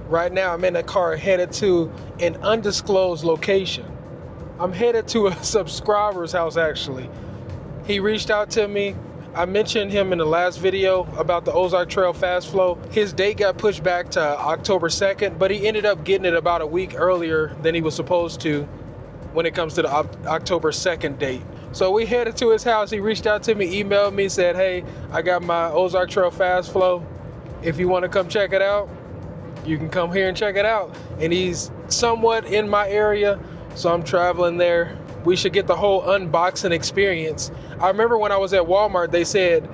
Right now I'm in a car headed to an undisclosed location. I'm headed to a subscriber's house actually. He reached out to me. I mentioned him in the last video about the Ozark Trail Fast Flow. His date got pushed back to October 2nd, but he ended up getting it about a week earlier than he was supposed to when it comes to the October 2nd date. So we headed to his house. He reached out to me, emailed me, said, hey, I got my Ozark Trail Fast Flow. If you want to come check it out, you can come here and check it out. And he's somewhat in my area, so I'm traveling there. We should get the whole unboxing experience. I remember when I was at Walmart, they said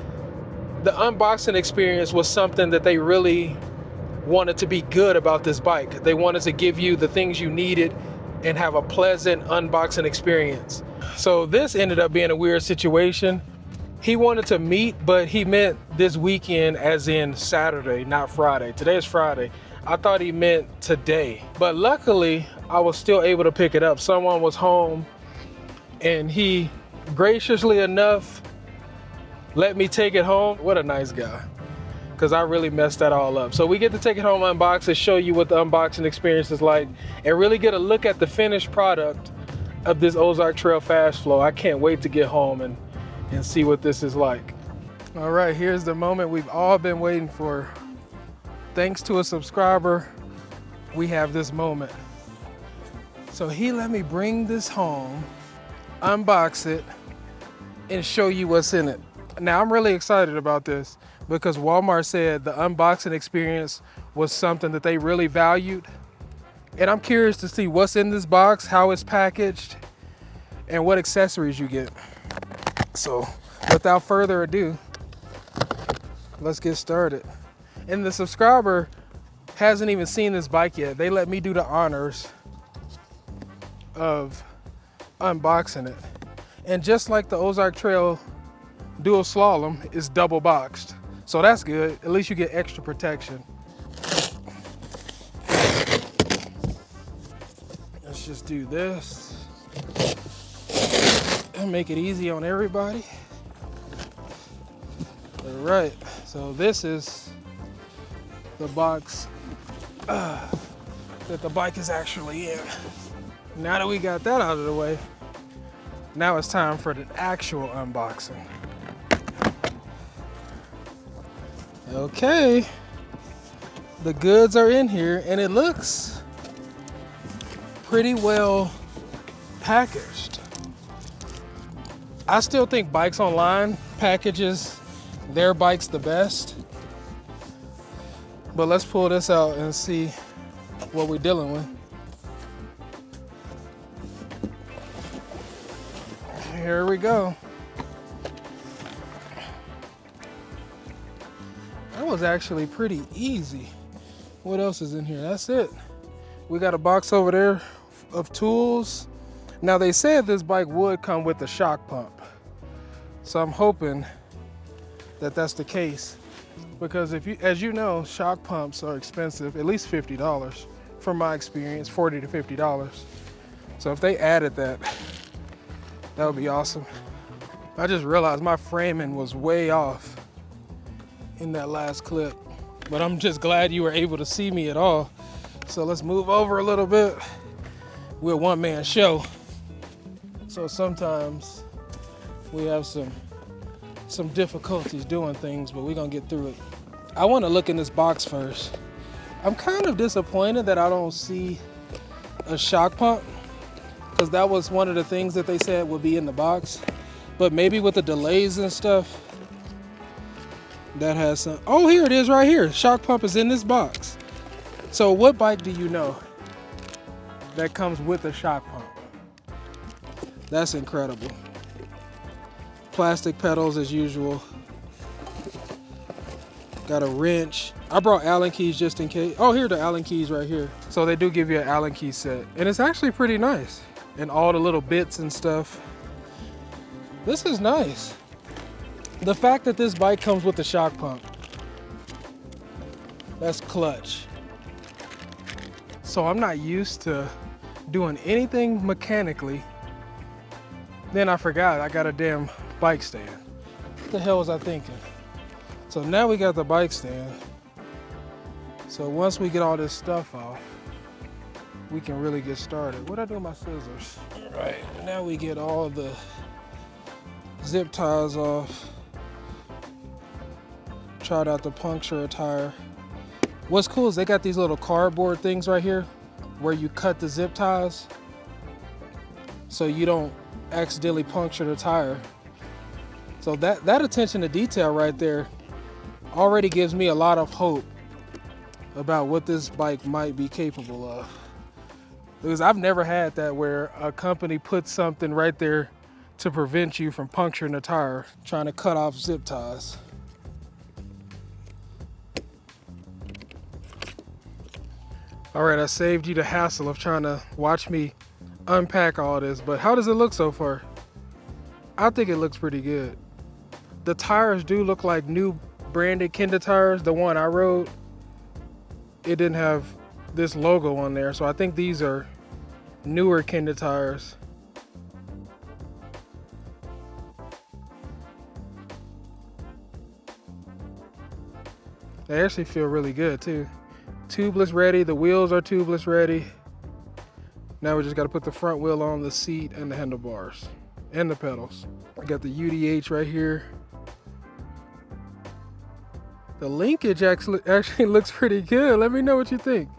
the unboxing experience was something that they really wanted to be good about this bike. They wanted to give you the things you needed and have a pleasant unboxing experience. So this ended up being a weird situation. He wanted to meet, but he meant this weekend as in Saturday, not Friday. Today is Friday. I thought he meant today, but luckily I was still able to pick it up. Someone was home and he graciously enough let me take it home. What a nice guy, because I really messed that all up. So we get to take it home, unbox it, show you what the unboxing experience is like, and really get a look at the finished product of this Ozark Trail Fast Flow. I can't wait to get home and see what this is like. All right, here's the moment we've all been waiting for. Thanks to a subscriber, we have this moment. So he let me bring this home, unbox it, and show you what's in it. Now I'm really excited about this because Walmart said the unboxing experience was something that they really valued. And I'm curious to see what's in this box, how it's packaged, and what accessories you get. So without further ado, let's get started. And the subscriber hasn't even seen this bike yet. They let me do the honors of unboxing it. And just like the Ozark Trail Dual Slalom is double boxed. So that's good. At least you get extra protection. Let's just do this and make it easy on everybody. All right, so this is the box that the bike is actually in. Now that we got that out of the way, now it's time for the actual unboxing. Okay, the goods are in here and it looks pretty well packaged. I still think Bikes Online packages their bikes the best. But let's pull this out and see what we're dealing with. Here we go. That was actually pretty easy. What else is in here? That's it. We got a box over there of tools. Now they said this bike would come with a shock pump. So I'm hoping that that's the case. Because if you, as you know, shock pumps are expensive, at least $50 from my experience, $40 to $50. So if they added that, that would be awesome. I just realized my framing was way off in that last clip, but I'm just glad you were able to see me at all. So let's move over a little bit. We're a one-man show. So sometimes we have some difficulties doing things, but we're gonna get through it. I wanna look in this box first. I'm kind of disappointed that I don't see a shock pump, because that was one of the things that they said would be in the box. But maybe with the delays and stuff, that has some, oh, here it is right here. Shock pump is in this box. So what bike do you know that comes with a shock pump? That's incredible. Plastic pedals as usual. Got a wrench. I brought Allen keys just in case. Oh, here are the Allen keys right here. So they do give you an Allen key set. And it's actually pretty nice. And all the little bits and stuff. This is nice. The fact that this bike comes with the shock pump, that's clutch. So I'm not used to doing anything mechanically. Then I forgot I got a damn bike stand. What the hell was I thinking? So now we got the bike stand. So once we get all this stuff off, we can really get started. What I do with my scissors? All right, now we get all the zip ties off. Tried out to puncture a tire. What's cool is they got these little cardboard things right here where you cut the zip ties so you don't accidentally puncture the tire. So that attention to detail right there already gives me a lot of hope about what this bike might be capable of. Because I've never had that where a company puts something right there to prevent you from puncturing a tire, trying to cut off zip ties. All right, I saved you the hassle of trying to watch me unpack all this, but how does it look so far? I think it looks pretty good. The tires do look like new branded Kenda tires. The one I rode, it didn't have this logo on there, so I think these are newer Kenda tires. They actually feel really good too. Tubeless ready, the wheels are tubeless ready. Now we just got to put the front wheel on, the seat, and the handlebars, and the pedals. I got the UDH right here. The linkage actually looks pretty good. Let me know what you think.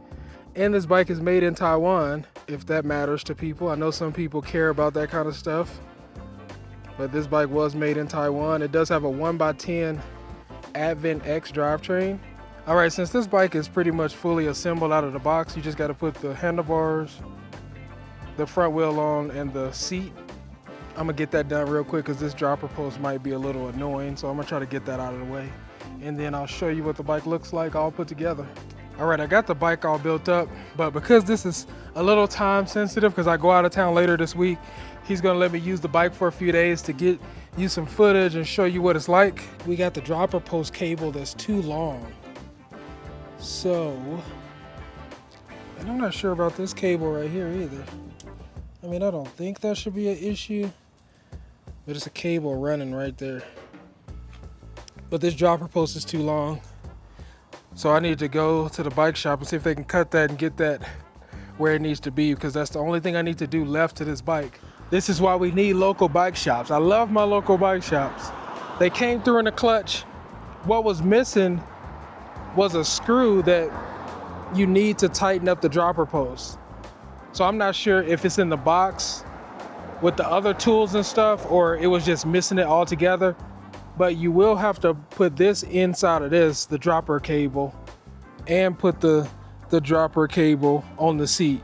And this bike is made in Taiwan, if that matters to people. I know some people care about that kind of stuff, but this bike was made in Taiwan. It does have a 1x10 Advent X drivetrain. All right, since this bike is pretty much fully assembled out of the box, you just got to put the handlebars, the front wheel on, and the seat. I'm gonna get that done real quick because this dropper post might be a little annoying, so I'm gonna try to get that out of the way. And then I'll show you what the bike looks like all put together. All right, I got the bike all built up, but because this is a little time sensitive because I go out of town later this week, he's gonna let me use the bike for a few days to get you some footage and show you what it's like. We got the dropper post cable that's too long. So, and I'm not sure about this cable right here either. I mean, I don't think that should be an issue, but it's a cable running right there. But this dropper post is too long. So I need to go to the bike shop and see if they can cut that and get that where it needs to be, because that's the only thing I need to do left to this bike. This is why we need local bike shops. I love my local bike shops. They came through in the clutch. What was missing was a screw that you need to tighten up the dropper post. So I'm not sure if it's in the box with the other tools and stuff, or it was just missing it altogether. But you will have to put this inside of this, the dropper cable, and put the dropper cable on the seat.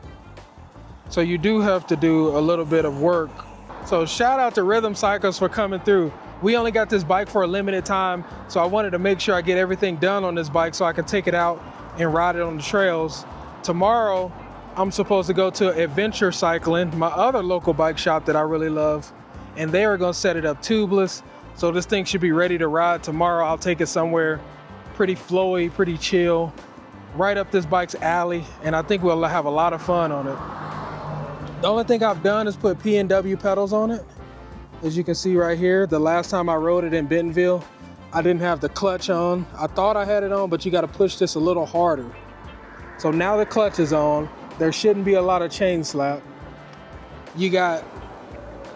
So you do have to do a little bit of work. So shout out to Rhythm Cycles for coming through. We only got this bike for a limited time, so I wanted to make sure I get everything done on this bike so I can take it out and ride it on the trails. Tomorrow, I'm supposed to go to Adventure Cycling, my other local bike shop that I really love, and they are gonna set it up tubeless. So this thing should be ready to ride tomorrow. I'll take it somewhere pretty flowy, pretty chill, right up this bike's alley, and I think we'll have a lot of fun on it. The only thing I've done is put P&W pedals on it. As you can see right here, the last time I rode it in Bentonville, I didn't have the clutch on. I thought I had it on, but you gotta push this a little harder. So now the clutch is on. There shouldn't be a lot of chain slap. You got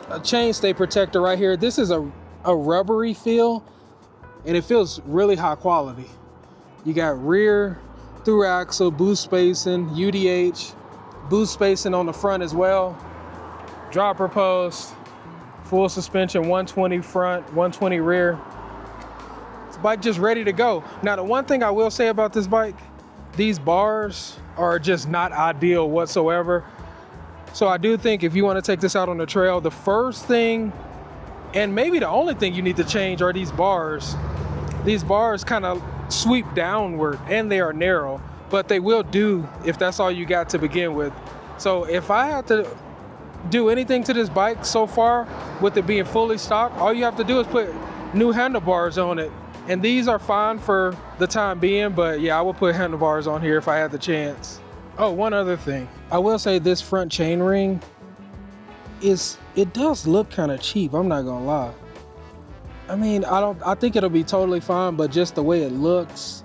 a chainstay protector right here. This is a rubbery feel, and it feels really high quality. You got rear through axle, boost spacing, UDH, boost spacing on the front as well, dropper post, full suspension, 120 front, 120 rear. This bike just ready to go. Now, the one thing I will say about this bike, these bars are just not ideal whatsoever. So I do think if you want to take this out on the trail, the first thing, and maybe the only thing you need to change, are these bars. These bars kind of sweep downward and they are narrow, but they will do if that's all you got to begin with. So if I had to do anything to this bike so far, with it being fully stock, all you have to do is put new handlebars on it. And these are fine for the time being, but yeah, I would put handlebars on here if I had the chance. Oh, one other thing. I will say this front chain ring it does look kind of cheap, I'm not gonna lie. I mean, I think it'll be totally fine, but just the way it looks,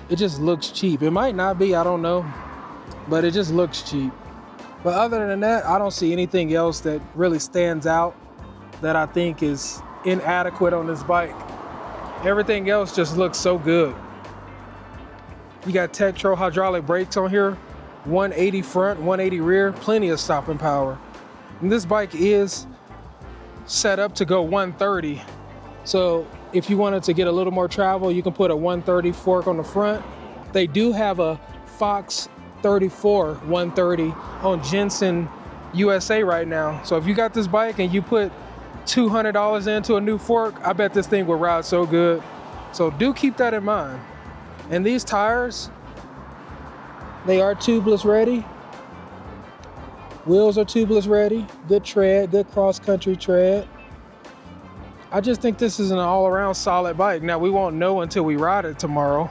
It just looks cheap. It might not be, I don't know, but it just looks cheap. But other than that, I don't see anything else that really stands out that I think is inadequate on this bike. Everything else just looks so good. You got Tektro hydraulic brakes on here, 180 front, 180 rear, plenty of stopping power. And this bike is set up to go 130. So if you wanted to get a little more travel, you can put a 130 fork on the front. They do have a Fox 34 130 on Jensen USA right now. So if you got this bike and you put $200 into a new fork, I bet this thing will ride so good. So do keep that in mind. And these tires, they are tubeless ready. Wheels are tubeless ready. Good tread, good cross-country tread. I just think this is an all-around solid bike. Now, we won't know until we ride it tomorrow.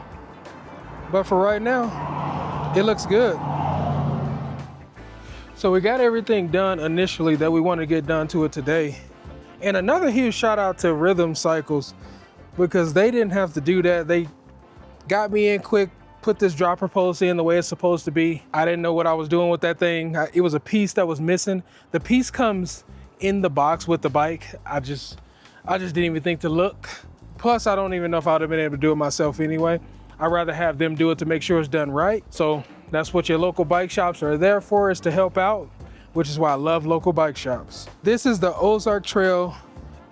But for right now, it looks good. So we got everything done initially that we want to get done to it today. And another huge shout out to Rhythm Cycles, because they didn't have to do that. They got me in quick, put this dropper post in the way it's supposed to be. I didn't know what I was doing with that thing. It was a piece that was missing. The piece comes in the box with the bike. I just didn't even think to look. Plus, I don't even know if I'd have been able to do it myself anyway. I'd rather have them do it to make sure it's done right. So that's what your local bike shops are there for, is to help out, which is why I love local bike shops. This is the Ozark Trail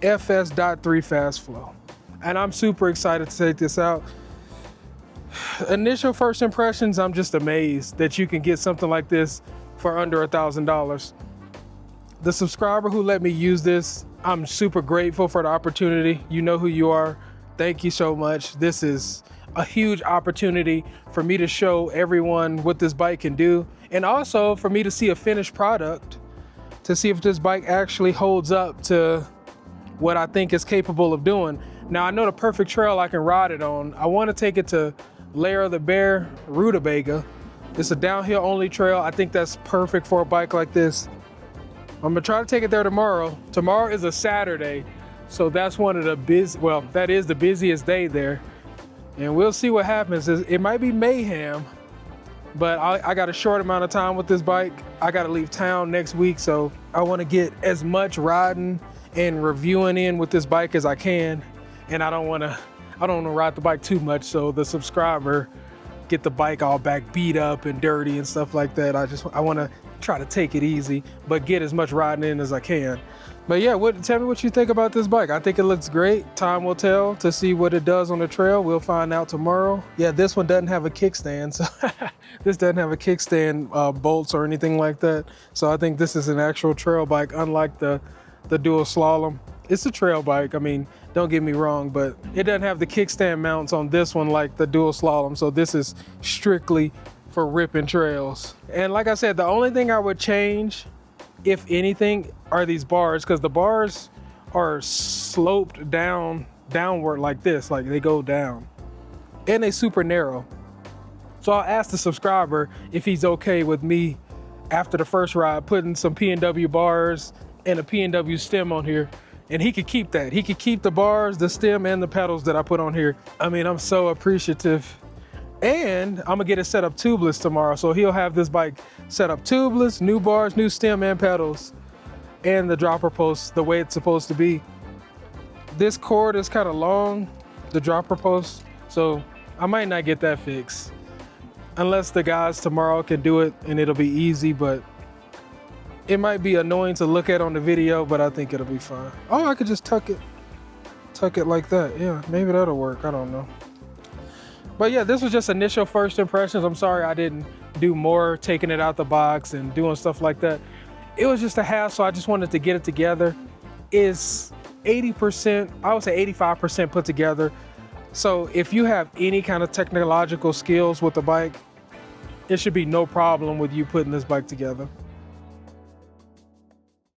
FS.3 Fast Flow, and I'm super excited to take this out. Initial first impressions, I'm just amazed that you can get something like this for under $1,000. The subscriber who let me use this, I'm super grateful for the opportunity. You know who you are. Thank you so much. This is a huge opportunity for me to show everyone what this bike can do, and also for me to see a finished product, to see if this bike actually holds up to what I think it's capable of doing. Now, I know the perfect trail I can ride it on. I want to take it to Lair of the Bear, Rutabaga. It's a downhill only trail. I think that's perfect for a bike like this. I'm gonna try to take it there tomorrow. Tomorrow is a Saturday, so that's one of the that is the busiest day there. And we'll see what happens. It might be mayhem, but I got a short amount of time with this bike. I gotta leave town next week, so I wanna get as much riding and reviewing in with this bike as I can. And I don't wanna ride the bike too much, so the subscriber get the bike all back beat up and dirty and stuff like that. I want to try to take it easy, but get as much riding in as I can. But yeah, tell me what you think about this bike. I think it looks great. Time will tell to see what it does on the trail. We'll find out tomorrow. Yeah, this one doesn't have a kickstand, so this doesn't have a kickstand bolts or anything like that. So I think this is an actual trail bike, unlike the dual slalom. It's a trail bike. I mean, don't get me wrong, but it doesn't have the kickstand mounts on this one like the dual slalom. So this is strictly for ripping trails. And like I said, the only thing I would change, if anything, are these bars, because the bars are sloped downward like this, like they go down, and they super narrow. So I'll ask the subscriber if he's okay with me after the first ride putting some P&W bars and a P&W stem on here. And he could keep that. He could keep the bars, the stem, and the pedals that I put on here. I mean, I'm so appreciative. And I'm gonna get it set up tubeless tomorrow. So he'll have this bike set up tubeless, new bars, new stem and pedals, and the dropper post the way it's supposed to be. This cord is kind of long, the dropper post, so I might not get that fixed. Unless the guys tomorrow can do it and it'll be easy, but it might be annoying to look at on the video, but I think it'll be fine. Oh, I could just tuck it like that. Yeah, maybe that'll work, I don't know. But yeah, this was just initial first impressions. I'm sorry I didn't do more taking it out the box and doing stuff like that. It was just a hassle. I just wanted to get it together. It's 80%, I would say 85% put together. So if you have any kind of technological skills with the bike, it should be no problem with you putting this bike together.